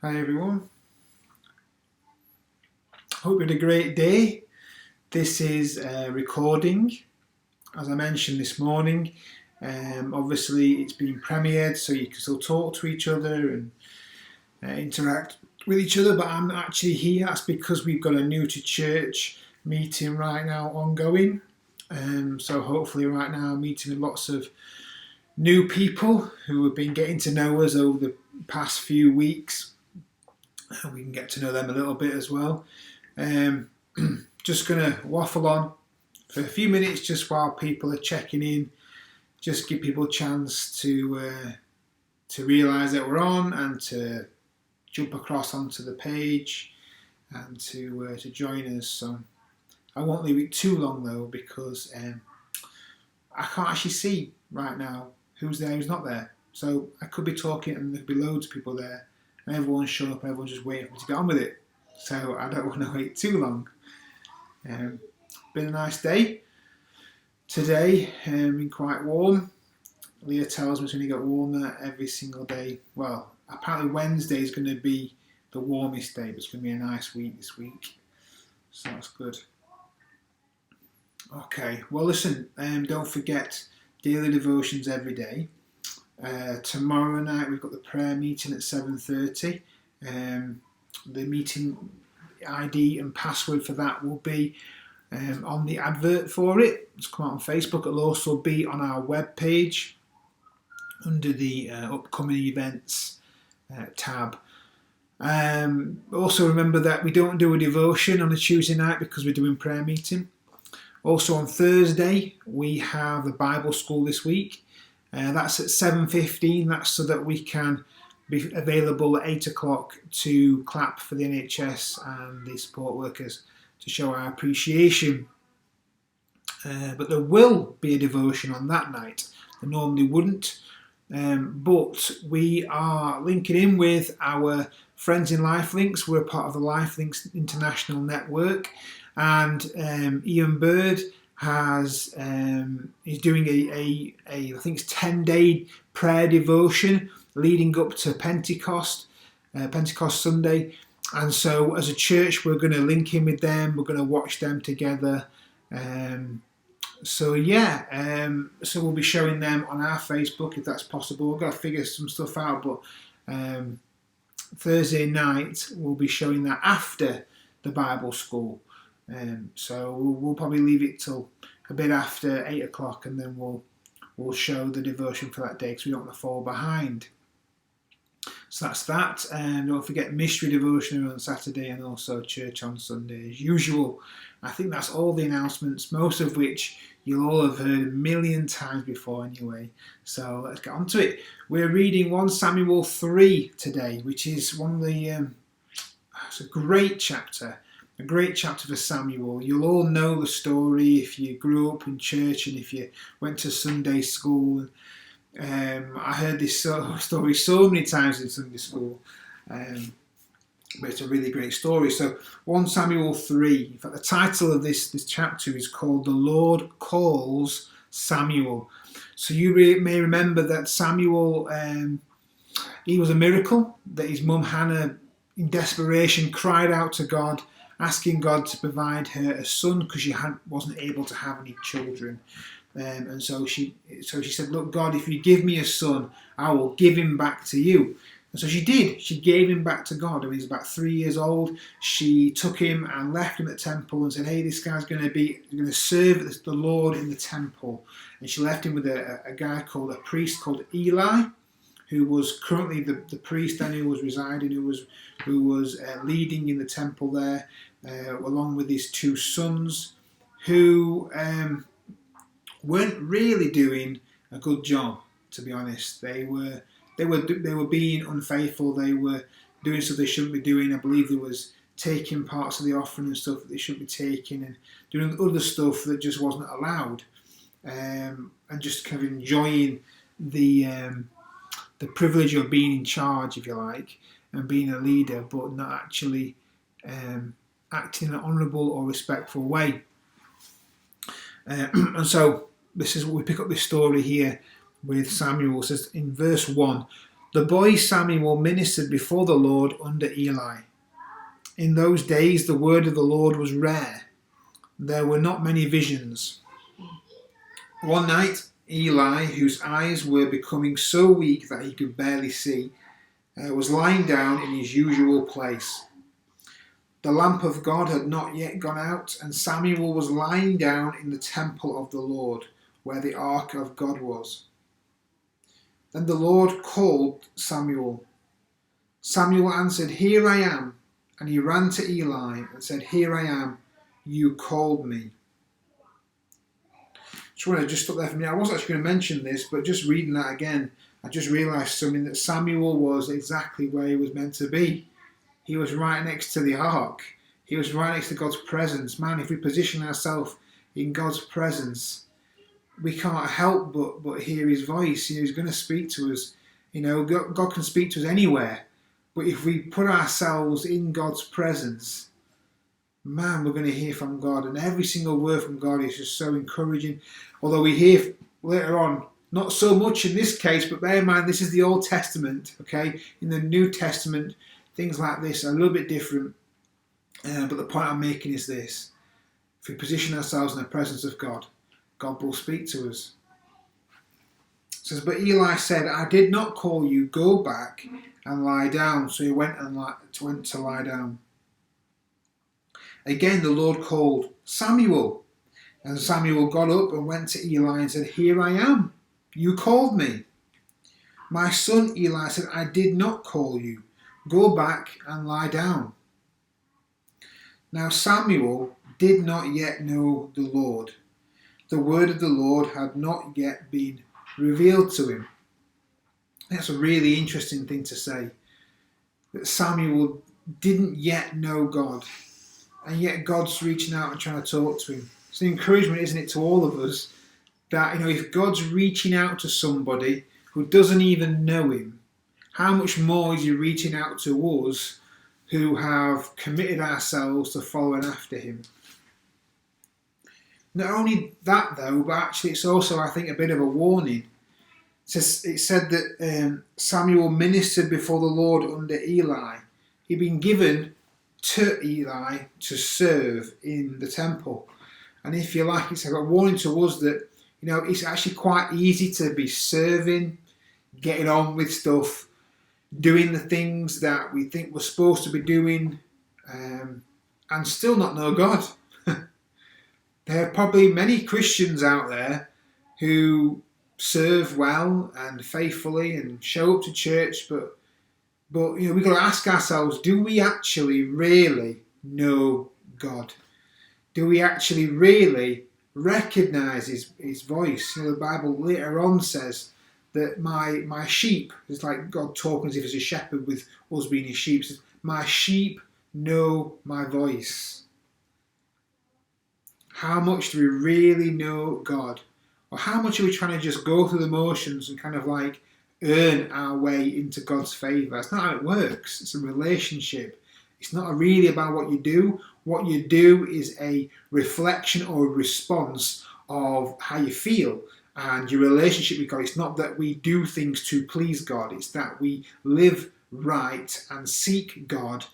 Hi everyone. Hope you had a great day. This is a recording, as I mentioned this morning. Obviously it's been premiered so you can still talk to each other and interact with each other, but I'm not actually here. That's because we've got a new to church meeting right now ongoing. So hopefully right now I'm meeting with lots of new people who have been getting to know us over the past few weeks. And we can get to know them a little bit as well. Just going to waffle on for a few minutes just while people are checking in. Just give people a chance to realise that we're on and to jump across onto the page and to join us. So I won't leave it too long though, because I can't actually see right now who's there, who's not there. So I could be talking and there could be loads of people there and everyone's showing up and everyone's just waiting for me to get on with it. So I don't want to wait too long. Been a nice day today, been quite warm. Leah tells me it's going to get warmer every single day. Well, apparently Wednesday is going to be the warmest day, but it's going to be a nice week this week. So that's good. Okay, well listen, don't forget daily devotions every day. Tomorrow night we've got the prayer meeting at 7:30. The meeting ID and password for that will be on the advert for it. It's come out on Facebook. It'll also be on our web page under the upcoming events tab. Also remember that we don't do a devotion on a Tuesday night because we're doing prayer meeting. Also on Thursday we have the Bible school this week. That's at 7:15. That's so that we can be available at 8 o'clock to clap for the NHS and the support workers to show our appreciation. But there will be a devotion on that night. There normally wouldn't. But we are linking in with our friends in Lifelinks. We're part of the Lifelinks International Network. And Ian Bird is doing a I think it's 10-day prayer devotion leading up to Pentecost Sunday, and so as a church we're going to link in with them. We're going to watch them together. So we'll be showing them on our Facebook if that's possible. We've got to figure some stuff out, but Thursday night we'll be showing that after the Bible school. So we'll probably leave it till a bit after 8 o'clock, and then we'll show the devotion for that day because we don't want to fall behind. So that's that. And don't forget mystery devotion on Saturday and also church on Sunday as usual. I think that's all the announcements, most of which you'll all have heard a million times before anyway. So let's get on to it. We're reading 1 Samuel 3 today, which is one of the it's a great chapter. A great chapter for Samuel. You'll all know the story if you grew up in church and if you went to Sunday school. I heard this story so many times in Sunday school, but it's a really great story. So 1 Samuel 3, in fact the title of this chapter is called The Lord Calls Samuel. So you may remember that Samuel, he was a miracle, that his mum Hannah in desperation cried out to God, asking God to provide her a son because she wasn't able to have any children. And so she said, look, God, if you give me a son, I will give him back to you. And so she did. She gave him back to God. When he was about 3 years old, she took him and left him at the temple and said, hey, this guy's going to serve the Lord in the temple. And she left him with a priest called Eli, who was currently the priest then who was residing, who was leading in the temple there, along with his 2 sons, who weren't really doing a good job, to be honest. They were being unfaithful. They were doing stuff they shouldn't be doing. I believe there was taking parts of the offering and stuff that they shouldn't be taking, and doing other stuff that just wasn't allowed, and just kind of enjoying the privilege of being in charge, if you like, and being a leader, but not actually acting in an honourable or respectful way. And so this is what we pick up this story here with Samuel. It says in verse 1, The boy Samuel ministered before the Lord under Eli. In those days the word of the Lord was rare. There were not many visions. One night, Eli, whose eyes were becoming so weak that he could barely see, was lying down in his usual place. The lamp of God had not yet gone out, and Samuel was lying down in the temple of the Lord, where the ark of God was. Then the Lord called Samuel. Samuel answered, "Here I am." And he ran to Eli and said, "Here I am, you called me." Just want to stop there for me. I wasn't actually going to mention this, but just reading that again, I just realised something, that Samuel was exactly where he was meant to be. He was right next to the ark. He was right next to God's presence. Man, if we position ourselves in God's presence, we can't help but hear his voice. He's going to speak to us. God can speak to us anywhere. But if we put ourselves in God's presence, man, we're going to hear from God. And every single word from God is just so encouraging. Although we hear later on, not so much in this case, but bear in mind, this is the Old Testament, okay? In the New Testament, things like this are a little bit different. But the point I'm making is this. If we position ourselves in the presence of God, God will speak to us. It says, but Eli said, "I did not call you, go back and lie down." So he went to lie down. Again the Lord called, "Samuel." And Samuel got up and went to Eli and said, "Here I am, you called me." "My son," Eli said, "I did not call you, go back and lie down." Now Samuel did not yet know the Lord. The word of the Lord had not yet been revealed to him. That's a really interesting thing to say, that Samuel didn't yet know God, and yet God's reaching out and trying to talk to him. It's an encouragement, isn't it, to all of us, that if God's reaching out to somebody who doesn't even know him, how much more is he reaching out to us who have committed ourselves to following after him. Not only that though, but actually it's also, I think, a bit of a warning. It said that Samuel ministered before the Lord under Eli. He'd been given to Eli to serve in the temple. And if you like, it's a warning to us that, it's actually quite easy to be serving, getting on with stuff, doing the things that we think we're supposed to be doing, and still not know God. There are probably many Christians out there who serve well and faithfully and show up to church, but we've got to ask ourselves, do we actually really know God? Do we actually really recognise his voice? The Bible later on says that my sheep, it's like God talking as if he's a shepherd with us being his sheep, says, "My sheep know my voice." How much do we really know God? Or how much are we trying to just go through the motions and kind of like earn our way into God's favour? That's not how it works. It's a relationship. It's not really about what you do. What you do is a reflection or a response of how you feel and your relationship with God. It's not that we do things to please God. It's that we live right and seek God.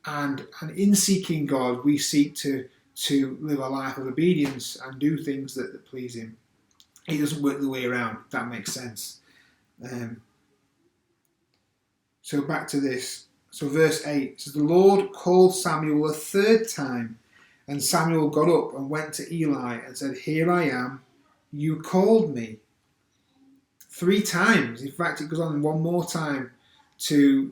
And in seeking God, we seek to live a life of obedience and do things that please him. It doesn't work the way around, if that makes sense. So back to this. So verse 8 says, the Lord called Samuel a third time, and Samuel got up and went to Eli and said, "Here I am, you called me." 3 times. In fact, it goes on one more time to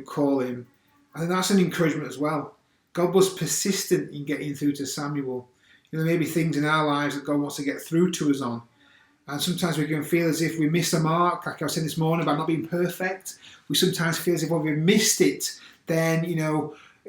call him. I think that's an encouragement as well. God was persistent in getting through to Samuel. There may be things in our lives that God wants to get through to us on. And sometimes we can feel as if we miss a mark, like I was saying this morning about not being perfect. We sometimes feel as if when we've missed it, then,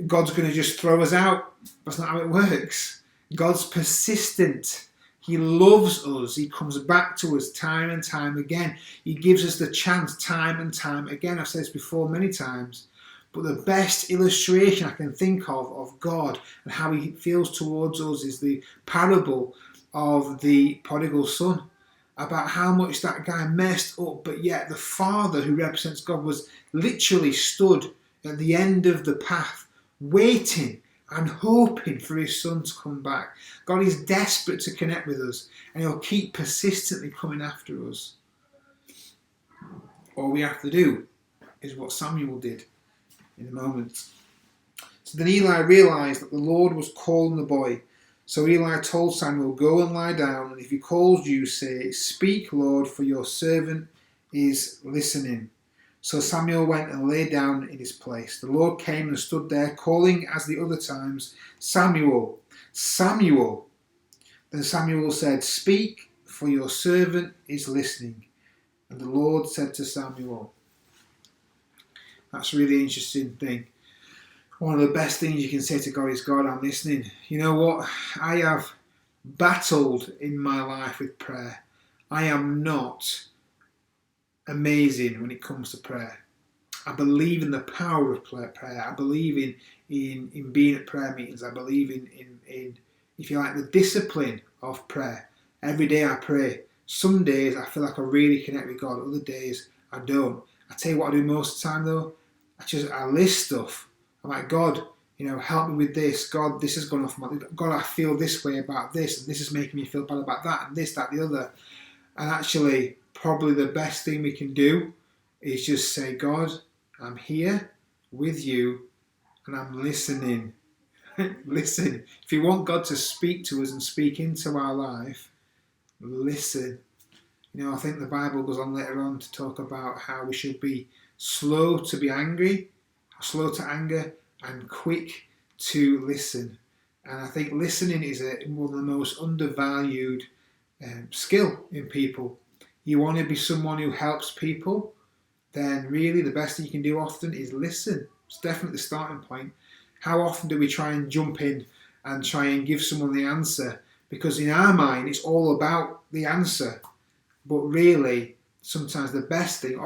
God's going to just throw us out. That's not how it works. God's persistent. He loves us. He comes back to us time and time again. He gives us the chance time and time again. I've said this before many times. But the best illustration I can think of God and how he feels towards us is the parable of the prodigal son. about how much that guy messed up, but yet the father who represents God was literally stood at the end of the path, waiting and hoping for his son to come back. God is desperate to connect with us, and he'll keep persistently coming after us. All we have to do is what Samuel did in a moment. So then Eli realised that the Lord was calling the boy. So Eli told Samuel, "Go and lie down, and if he calls you, say, 'Speak, Lord, for your servant is listening.'" So Samuel went and lay down in his place. The Lord came and stood there, calling as the other times, "Samuel, Samuel." Then Samuel said, "Speak, for your servant is listening." And the Lord said to Samuel, that's a really interesting thing. One of the best things you can say to God is, "God, I'm listening." You know what? I have battled in my life with prayer. I am not amazing when it comes to prayer. I believe in the power of prayer. I believe in being at prayer meetings. I believe in, if you like, the discipline of prayer. Every day I pray. Some days I feel like I really connect with God. Other days I don't. I tell you what I do most of the time though. I list stuff. I'm like, "God, help me with this. God, this has gone off my... God, I feel this way about this, and this is making me feel bad about that, and this, that, the other." And actually, probably the best thing we can do is just say, "God, I'm here with you, and I'm listening." Listen. If you want God to speak to us and speak into our life, listen. I think the Bible goes on later on to talk about how we should be slow to be angry, slow to anger, and quick to listen. And I think listening is one of the most undervalued skill in people. You want to be someone who helps people, then really the best thing you can do often is listen. It's definitely the starting point. How often do we try and jump in and try and give someone the answer? Because in our mind, it's all about the answer. But really, sometimes the best thing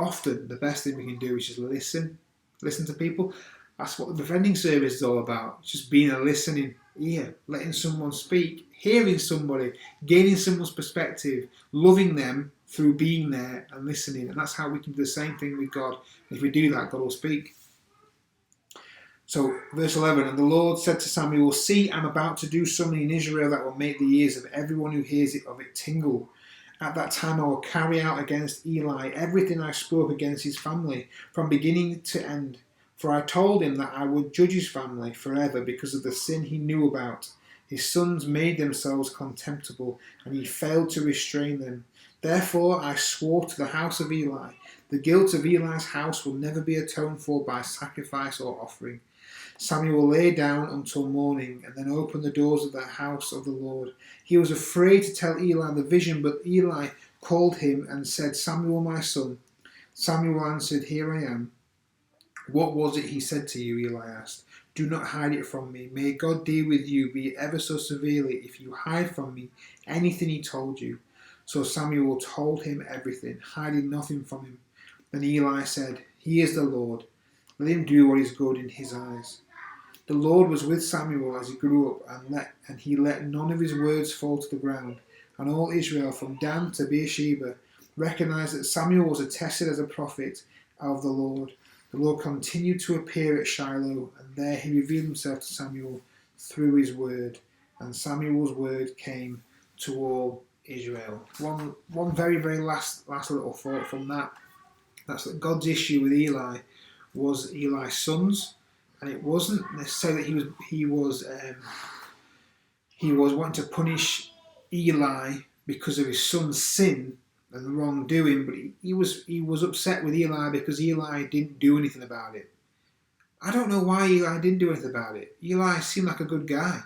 we can do is just listen. Listen to people. That's what the befriending service is all about. It's just being a listening ear, letting someone speak, hearing somebody, gaining someone's perspective, loving them through being there and listening. And that's how we can do the same thing with God. And if we do that, God will speak. So, verse 11, "And the Lord said to Samuel, 'See, I'm about to do something in Israel that will make the ears of everyone who hears it of it tingle. At that time I will carry out against Eli everything I spoke against his family, from beginning to end. For I told him that I would judge his family forever because of the sin he knew about. His sons made themselves contemptible, and he failed to restrain them. Therefore I swore to the house of Eli, the guilt of Eli's house will never be atoned for by sacrifice or offering.' Samuel lay down until morning, and then opened the doors of the house of the Lord. He was afraid to tell Eli the vision, but Eli called him and said, 'Samuel, my son.' Samuel answered, 'Here I am.' 'What was it he said to you?' Eli asked. 'Do not hide it from me. May God deal with you, be it ever so severely, if you hide from me anything he told you.' So Samuel told him everything, hiding nothing from him. Then Eli said, 'He is the Lord. Let him do what is good in his eyes.' The Lord was with Samuel as he grew up, and he let none of his words fall to the ground. And all Israel, from Dan to Beersheba, recognized that Samuel was attested as a prophet of the Lord. The Lord continued to appear at Shiloh, and there he revealed himself to Samuel through his word. And Samuel's word came to all Israel." One very, very last little thought from that. That's that God's issue with Eli was Eli's sons. And it wasn't necessarily that he was wanting to punish Eli because of his son's sin and wrongdoing, but he was upset with Eli because Eli didn't do anything about it. I don't know why Eli didn't do anything about it. Eli seemed like a good guy.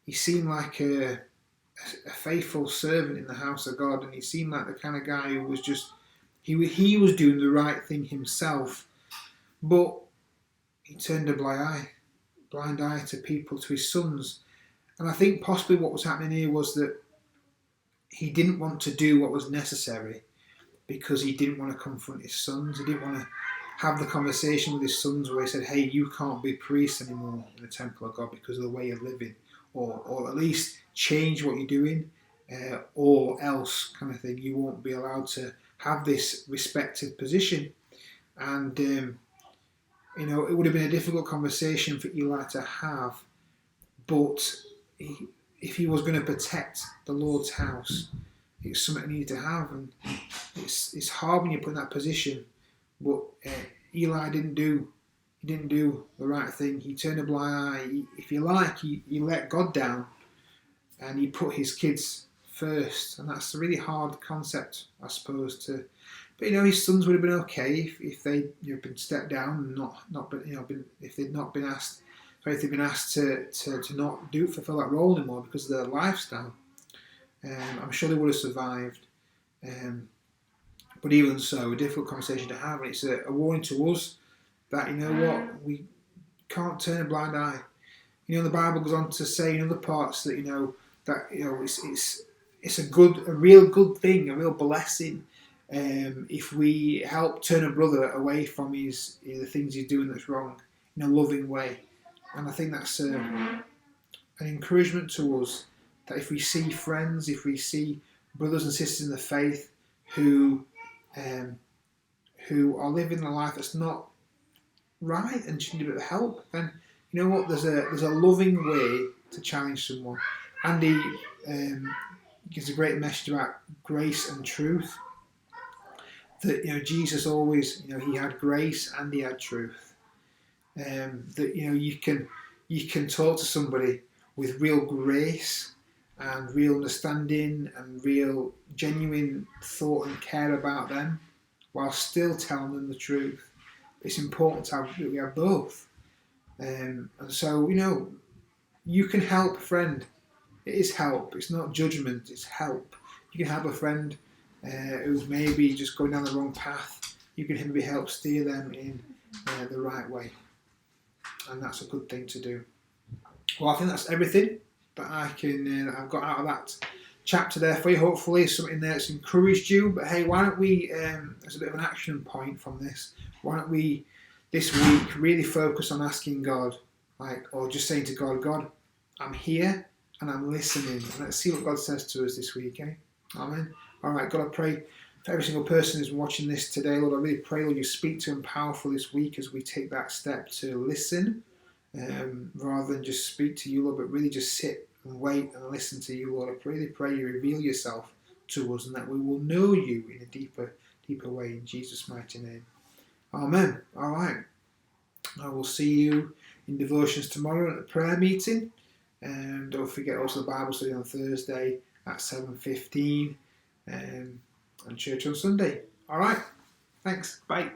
He seemed like a faithful servant in the house of God, and he seemed like the kind of guy who was just he was doing the right thing himself, but he turned a blind eye to people, to his sons. And I think possibly what was happening here was that he didn't want to do what was necessary because he didn't want to confront his sons. He didn't want to have the conversation with his sons where he said, "Hey, you can't be priests anymore in the temple of God because of the way you're living, or at least change what you're doing." or else kind of thing. You won't be allowed to have this respected position. And it would have been a difficult conversation for Eli to have, but if he was going to protect the Lord's house, it's something he needed to have. And it's hard when you're put in that position. But Eli didn't do the right thing. He turned a blind eye. If you like, he let God down, and he put his kids first. And that's a really hard concept, I suppose. But his sons would have been okay if they'd been stepped down and not been if they'd not been asked. Or if they'd been asked to not fulfill that role anymore because of their lifestyle. I'm sure they would have survived. But even so, a difficult conversation to have, and it's a warning to us that we can't turn a blind eye. The Bible goes on to say in other parts that it's a real good thing, a real blessing, if we help turn a brother away from the things he's doing that's wrong in a loving way. And I think that's an encouragement to us, that if we see friends, if we see brothers and sisters in the faith who are living a life that's not right and just need a bit of help, then there's a loving way to challenge someone. Andy gives a great message about grace and truth. That Jesus always he had grace and he had truth. That you can talk to somebody with real grace and real understanding and real genuine thought and care about them, while still telling them the truth. It's important that we have both. And so you can help a friend. It is help. It's not judgment. It's help. You can help a friend who's maybe just going down the wrong path. You can maybe help steer them in the right way. And that's a good thing to do. Well, I think that's everything that I've got out of that chapter there for you. Hopefully something there that's encouraged you. But hey, why don't we, as a bit of an action point from this, why don't we this week really focus on asking God, or just saying to God, God, I'm here and I'm listening. And let's see what God says to us this week, eh? Amen. All right, God, I pray for every single person who's watching this today, Lord. I really pray, Lord, you speak to them powerful this week as we take that step to listen, rather than just speak to you, Lord, but really just sit and wait and listen to you, Lord. I really pray you reveal yourself to us and that we will know you in a deeper way in Jesus' mighty name. Amen. All right. I will see you in devotions tomorrow at the prayer meeting. And don't forget also the Bible study on Thursday at 7:15 and church on Sunday. All right. Thanks. Bye.